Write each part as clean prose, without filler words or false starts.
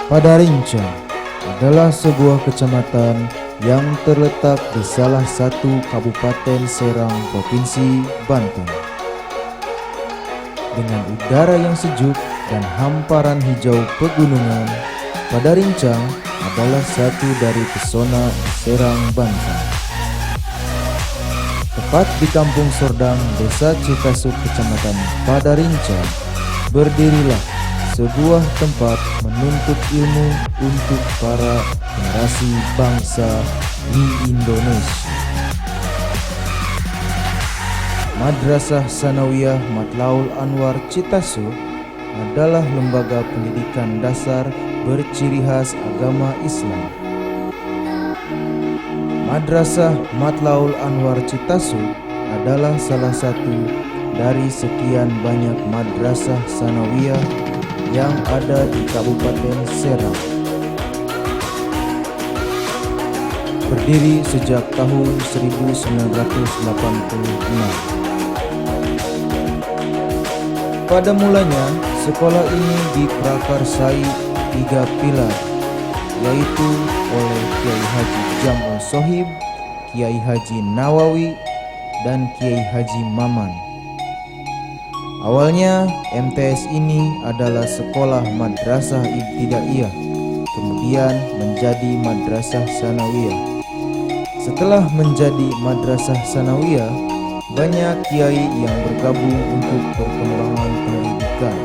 Padarincang adalah sebuah kecamatan yang terletak di salah satu Kabupaten Serang, Provinsi Banten. Dengan udara yang sejuk dan hamparan hijau pegunungan, Padarincang adalah satu dari pesona di Serang, Banten. Tepat di Kampung Sordang, Desa Citasuk, Kecamatan Padarincang, berdirilah sebuah tempat menuntut ilmu untuk para generasi bangsa di Indonesia. Madrasah Sanawiyah Matlaul Anwar Citasuk adalah lembaga pendidikan dasar berciri khas agama Islam. Madrasah Matlaul Anwar Citasuk adalah salah satu dari sekian banyak madrasah sanawiyah yang ada di Kabupaten Serang. Berdiri sejak tahun 1986. Pada mulanya, sekolah ini diprakarsai 3 pilar, yaitu oleh Kiai Haji Jamul Sohib, Kiai Haji Nawawi, dan Kiai Haji Maman. Awalnya MTS ini adalah sekolah madrasah ibtidaiyah, kemudian menjadi madrasah sanawiyah. Setelah menjadi madrasah sanawiyah, banyak kiai yang bergabung untuk perkembangan pendidikan.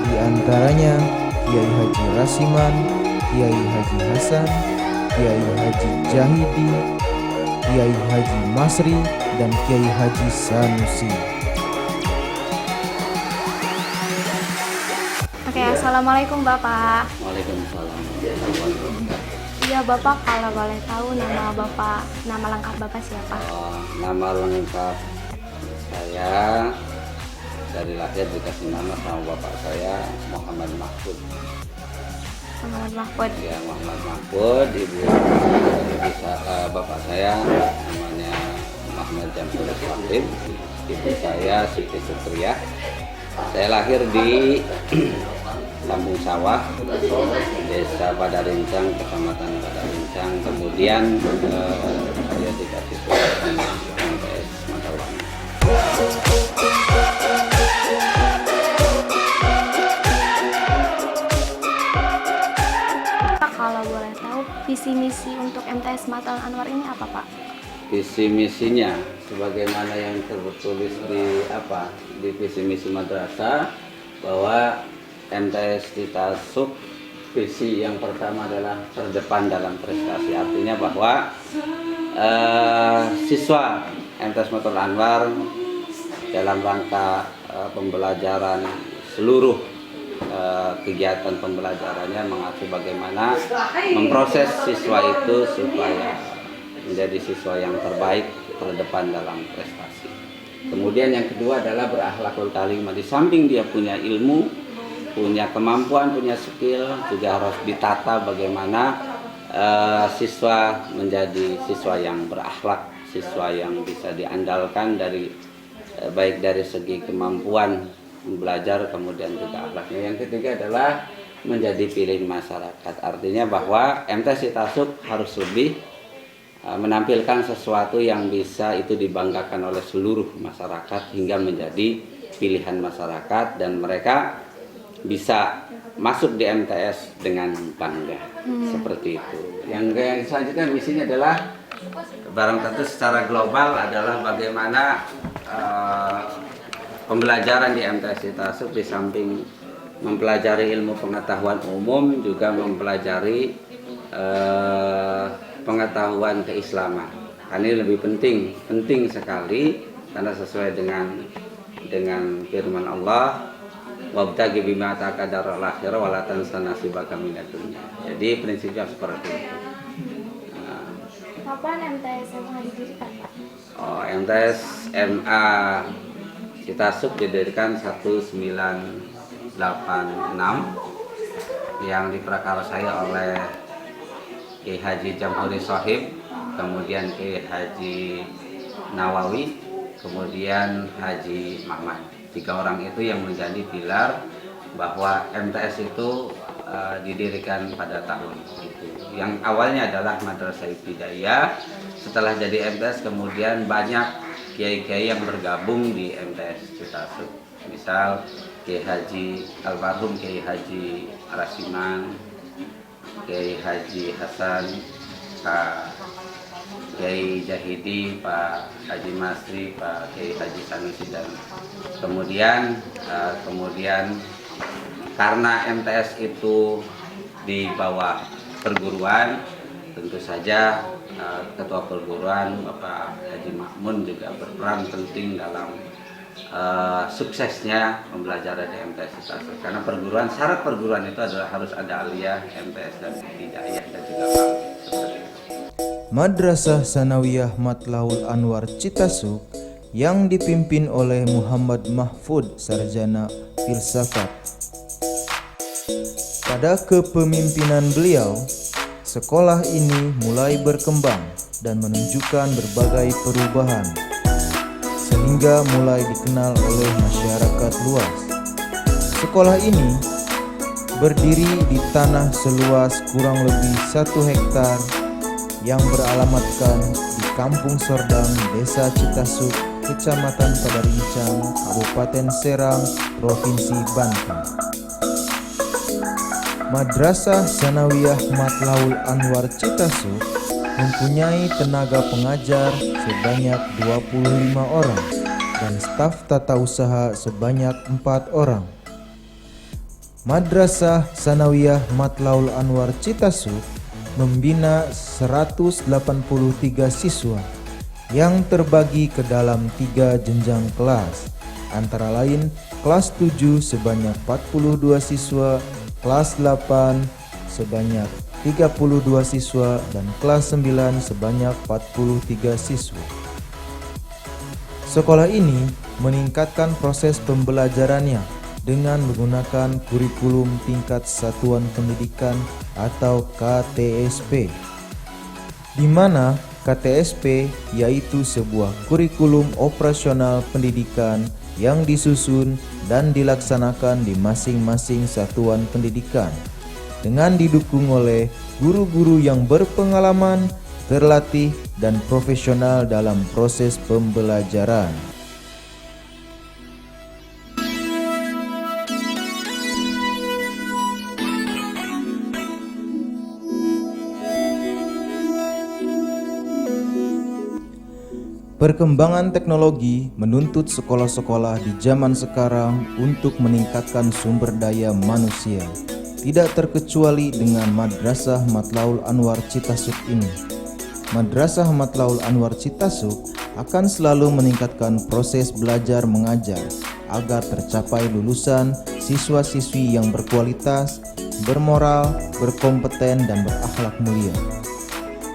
Di antaranya Kiai Haji Rasiman, Kiai Haji Hasan, Kiai Haji Jahidi, Kiai Haji Masri, dan Kiai Haji Sanusi. Oke, assalamualaikum Bapak. Waalaikumsalam. Iya Bapak, kalau boleh tahu nama Bapak, nama lengkap Bapak siapa? Nama lengkap saya dari lahir dikasih nama sama bapak saya Muhammad Mahfud. Muhammad Mahfud. Ya, Muhammad Mahfud. Bapak saya namanya Muhammad Jamsul Fatih. Ibu saya Siti Supriyah. Saya lahir di Kampung Sawah, Desa Padarincang, Kecamatan Padarincang. Kemudian saya dikasih sekolah di MTS Matlaul. Pak, kalau boleh tahu visi misi untuk MTS Matlaul Anwar ini apa Pak? Visi misinya sebagaimana yang tertulis di visi misi madrasah, bahwa MTS Citasuk visi yang pertama adalah terdepan dalam prestasi. Artinya bahwa siswa MTS Matlaul Anwar dalam rangka pembelajaran seluruh kegiatan pembelajarannya mengatur bagaimana memproses siswa itu supaya menjadi siswa yang terbaik, terdepan dalam prestasi. Kemudian yang kedua adalah berakhlakul karimah. Di samping dia punya ilmu, punya kemampuan, punya skill, juga harus ditata bagaimana siswa menjadi siswa yang berakhlak, siswa yang bisa diandalkan dari baik dari segi kemampuan belajar, kemudian juga akhlaknya. Yang ketiga adalah menjadi pilihan masyarakat. Artinya bahwa MTS Citasuk harus lebih menampilkan sesuatu yang bisa itu dibanggakan oleh seluruh masyarakat hingga menjadi pilihan masyarakat dan mereka bisa masuk di MTS dengan bangga. Seperti itu. Yang selanjutnya misinya adalah barang tentu secara global adalah bagaimana pembelajaran di MTS Citasuk di samping mempelajari ilmu pengetahuan umum juga mempelajari pengetahuan keislaman. Ini lebih penting sekali karena sesuai dengan firman Allah, wabtaghi bima ataka daral akhirah wa la tansa nasibaka minad dunya. Jadi prinsipnya seperti itu. Kapan MTS yang didirikan Pak? MTS MA Citasuk didirikan 1986 yang diprakarsai oleh Kiai Haji Jamhuri Shohib, kemudian Kiai Haji Nawawi, kemudian Haji Mahmad. 3 orang itu yang menjadi pilar bahwa MTS itu didirikan pada tahun itu. Yang awalnya adalah Madrasah Ibtidaiyah, setelah jadi MTS kemudian banyak kiai-kiai yang bergabung di MTS Citasuk. Misal Kiai Haji almarhum Kiai Haji Rasiman, Kiai Haji Hasan, Pak Kiai Jahidi, Pak Haji Masri, Pak Kiai Haji Sanusi, dan kemudian karena MTS itu di bawah perguruan, tentu saja Ketua Perguruan Bapak Haji Makmun juga berperan penting dalam suksesnya pembelajaran di MTS Citasuk. Karena syarat perguruan itu adalah harus ada aliyah, MTS, dan Ibtidaiyah, dan juga seperti itu. Madrasah Sanawiyah Matlaul Anwar Citasuk yang dipimpin oleh Muhammad Mahfud, sarjana filsafat. Pada kepemimpinan beliau, sekolah ini mulai berkembang dan menunjukkan berbagai perubahan, sehingga mulai dikenal oleh masyarakat luas. Sekolah ini berdiri di tanah seluas kurang lebih 1 hektar yang beralamatkan di Kampung Sordang, Desa Citasuk, Kecamatan Padarincang, Kabupaten Serang, Provinsi Banten. Madrasah Sanawiyah Matlaul Anwar Citasuk mempunyai tenaga pengajar sebanyak 25 orang dan staf tata usaha sebanyak 4 orang. Madrasah Sanawiyah Matlaul Anwar Citasuk membina 183 siswa yang terbagi ke dalam 3 jenjang kelas, antara lain kelas 7 sebanyak 42 siswa, kelas 8 sebanyak 32 siswa, dan kelas 9 sebanyak 43 siswa. Sekolah ini meningkatkan proses pembelajarannya dengan menggunakan kurikulum tingkat satuan pendidikan atau KTSP, di mana KTSP yaitu sebuah kurikulum operasional pendidikan yang disusun dan dilaksanakan di masing-masing satuan pendidikan dengan didukung oleh guru-guru yang berpengalaman, terlatih, dan profesional dalam proses pembelajaran. Perkembangan teknologi menuntut sekolah-sekolah di zaman sekarang untuk meningkatkan sumber daya manusia, tidak terkecuali dengan Madrasah Matlaul Anwar Citasuk ini. Madrasah Matlaul Anwar Citasuk akan selalu meningkatkan proses belajar mengajar agar tercapai lulusan siswa-siswi yang berkualitas, bermoral, berkompeten, dan berakhlak mulia.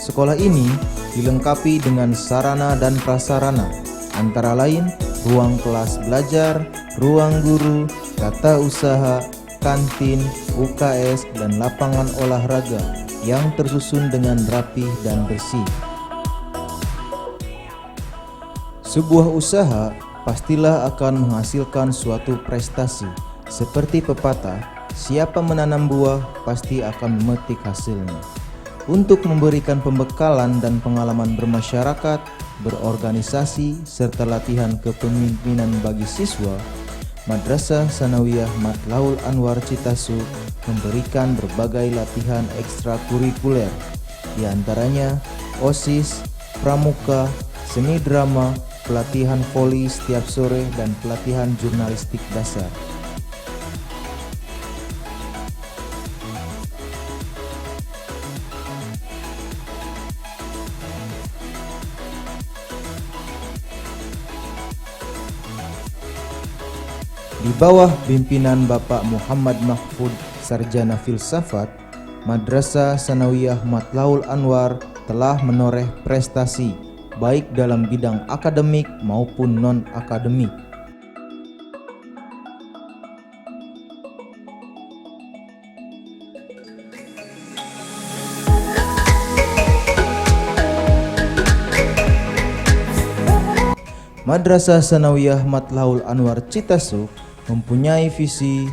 Sekolah ini dilengkapi dengan sarana dan prasarana, antara lain ruang kelas belajar, ruang guru, tata usaha, kantin, UKS, dan lapangan olahraga yang tersusun dengan rapih dan bersih. Sebuah usaha pastilah akan menghasilkan suatu prestasi. Seperti pepatah, siapa menanam buah pasti akan memetik hasilnya. Untuk memberikan pembekalan dan pengalaman bermasyarakat, berorganisasi, serta latihan kepemimpinan bagi siswa, Madrasah Sanawiyah Matlaul Anwar Citasuk memberikan berbagai latihan ekstrakurikuler, di antaranya OSIS, pramuka, seni drama, pelatihan voli setiap sore, dan pelatihan jurnalistik dasar. Di bawah pimpinan Bapak Muhammad Mahfud, sarjana filsafat, Madrasah Sanawiyah Matlaul Anwar telah menoreh prestasi baik dalam bidang akademik maupun non-akademik. Madrasah Sanawiyah Matlahul Anwar Citasuk mempunyai visi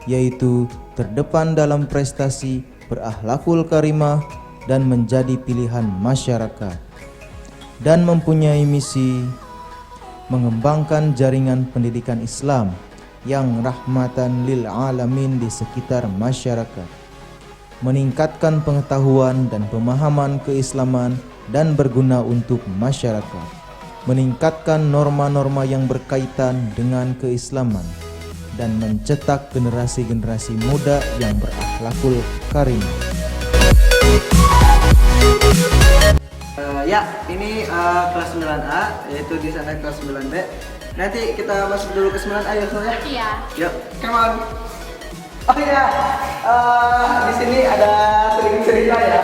yaitu terdepan dalam prestasi, berakhlakul karimah, dan menjadi pilihan masyarakat, dan mempunyai misi mengembangkan jaringan pendidikan Islam yang rahmatan lil alamin di sekitar masyarakat, meningkatkan pengetahuan dan pemahaman keislaman dan berguna untuk masyarakat, meningkatkan norma-norma yang berkaitan dengan keislaman, dan mencetak generasi-generasi muda yang berakhlakul karimah. Ya, ini kelas 9A, yaitu di sana kelas 9B. Nanti kita masuk dulu ke 9A ya, soalnya. Iya. Yuk, come on. Oh iya, di sini ada sedikit cerita ya.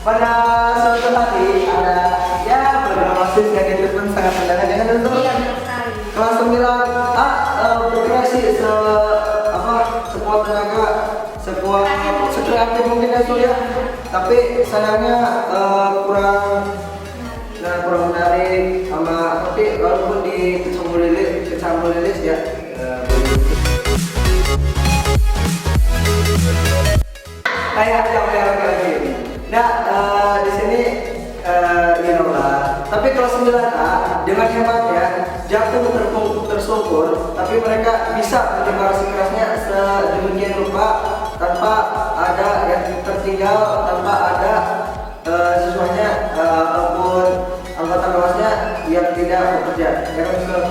Pada suatu hari ada program OSIS yang itu pun sangat mendadak ya kan teman-teman? Iya, benar sekali. Kelas 9A berkreasi sekuat tenaga, sekreatif mungkin ya Surya. Tapi sayangnya kurang menarik sama tapi walaupun kecambul lilis ya. Kayak lagi. Nah, di sini tapi kelas 9A dengan hebatnya jatuh tersungkur, tapi mereka bisa menyebar kerasnya sedemikian rupa tanpa ada yang tertinggal, tanpa ada siswanya ataupun anggota kelasnya yang tidak bekerja. Ya kan, Mister?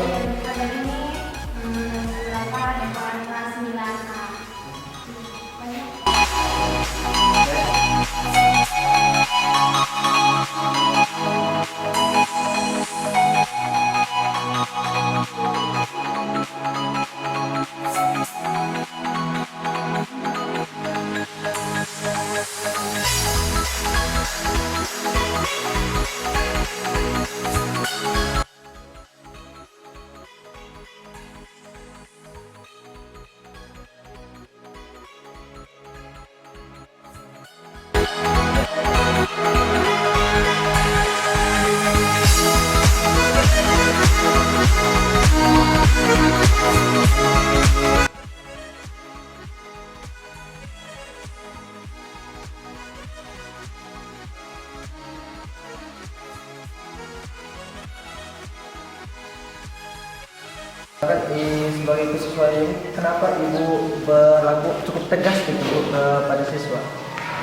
Sebagai siswa ini, kenapa ibu berlaku cukup tegas gitu pada siswa?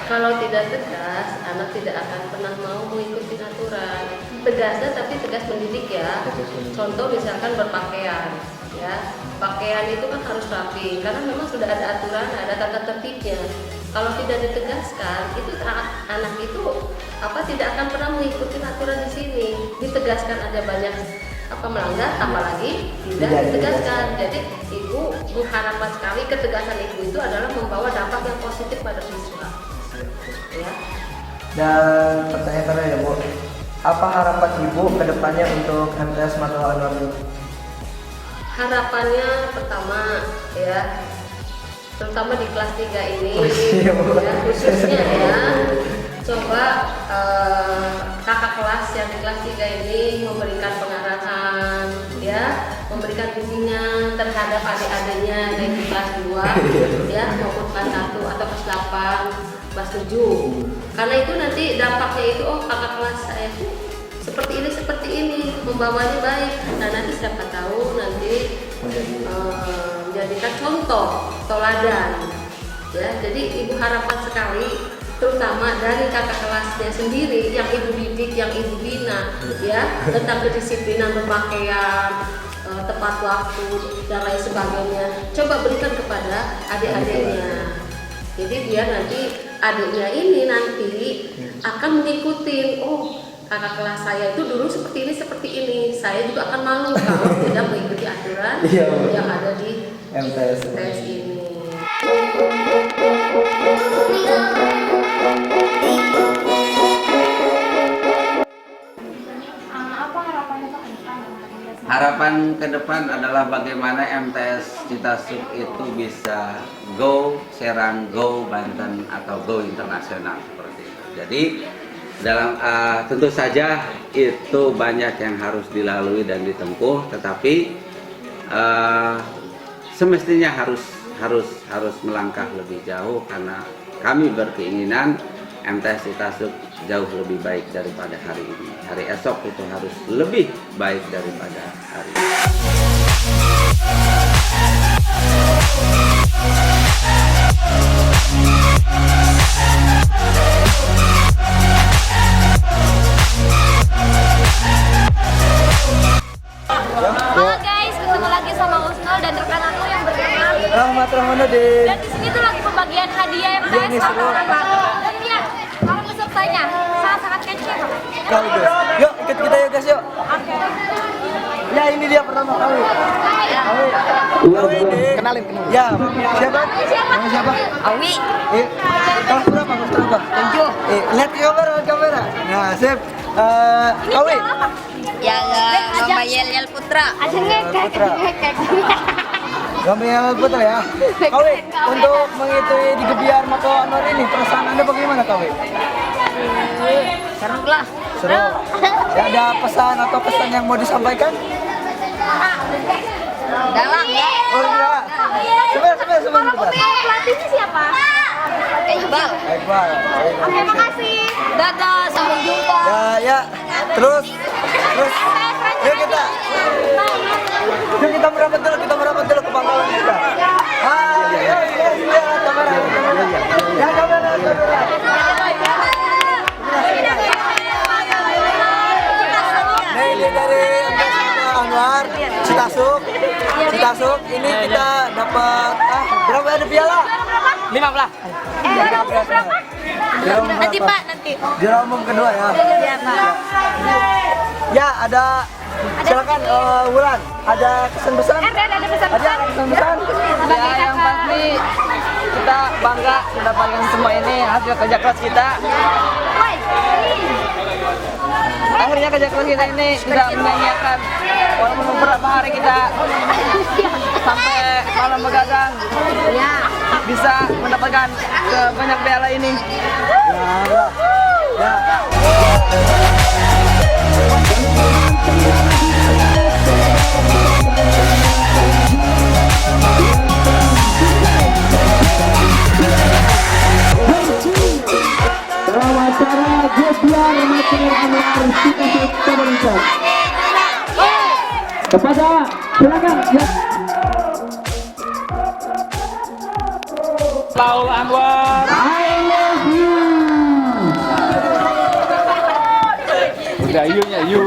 Kalau tidak tegas, anak tidak akan pernah mau mengikuti aturan. Tegasnya tapi tegas mendidik ya. Contoh misalkan berpakaian, ya. Pakaian itu kan harus rapi, karena memang sudah ada aturan, ada tata tertibnya. Kalau tidak ditegaskan, itu anak itu tidak akan pernah mengikuti aturan di sini. Ditegaskan ada banyak melanggar, apalagi tidak ditegaskan. Jadi ibu mengharapkan sekali ketegasan ibu itu adalah membawa dampak yang positif pada siswa. Ya. Dan pertanyaan terakhir ya Bu, apa harapan ibu ke depannya untuk MTS Matlahul Anwar Bu? Harapannya pertama ya, terutama di kelas 3 ini ya, khususnya ya, coba kakak kelas yang di kelas 3 ini memberikan pengarahan ya, memberikan bimbingan terhadap adik-adiknya dari kelas 2 ya maupun kelas 1 atau kelas 8, kelas 7. Karena itu nanti dampaknya itu kakak kelas saya itu seperti ini membawanya baik. Nah nanti siapa tahu nanti menjadikan contoh teladan ya. Jadi ibu harapan sekali terutama dari kakak kelasnya sendiri yang ibu didik, yang ibu bina ya, tentang kedisiplinan berpakaian, tepat waktu dan lain sebagainya, coba berikan kepada adik-adiknya. Jadi biar nanti adiknya ini nanti akan mengikuti, oh kakak kelas saya itu dulu seperti ini, saya juga akan malu kalau tidak mengikuti aturan yang ada di MTS ini. harapan ke depan adalah bagaimana MTS Citasuk itu bisa go Serang, go Banten, atau go internasional seperti itu. Jadi dalam tentu saja itu banyak yang harus dilalui dan ditempuh, tetapi semestinya harus melangkah lebih jauh, karena kami berkeinginan MTS Citasuk jauh lebih baik daripada hari ini. Hari esok itu harus lebih baik daripada hari ini. Halo guys, ketemu lagi sama Usnul dan rekan aku yang bernama Rahmat Rahmanuddin. Dan di sini tuh lagi pembagian hadiah yang Iya nih, seru. Dan lihat, kalau pesertanya sangat kece. Kau guys. Yuk ikut kita yuk guys yuk. Oke. Ya ini dia pertama Kawi. Kawi ini. Kenalin. Ya siapa? Nama siapa? Awi. Kelas berapa? Kelas berapa? 7. Lihat ke kamera. Nah sip. Kawi. Ya, Lomba Yel Putra. Aja ngekek. Gampang Putra ya. Kawi, untuk mengikuti di Gebiar Mako Anwar ini, perasaan Anda bagaimana Kawi? Seru lah. Seru. Ya, ada pesan atau kesan yang mau disampaikan? Dalang ya. Oh enggak. Sebentar. Pelatihnya siapa? Iqbal. Iqbal. Oke, makasih. Dadah, sampai jumpa. Ya. Terus. Yuk kita merapat dulu ke pangkalan kita. Ya, kamera. Ya, kamera. Nah, ini dari Anwar, Citasuk. Ini kita dapat berapa ada piala? 15. Nanti Pak, nanti. Juara umum kedua ya. Iya Pak. Ya, silakan Wulan, ada pesan-pesan? Ada pesan-pesan. Ada pesan-pesan? Ya, yang pasti kita bangga mendapatkan semua ini hasil kerja keras kita. Akhirnya kerja keras kita ini tidak menyia-nyiakan, walaupun beberapa hari kita sampai malam begadang, bisa mendapatkan banyak piala ini. Wawancara Gebiar Nasional Anwar Citasuk Indonesia. Kepada silakan ya. Paul Anwar. I love you. Udah you-nya you.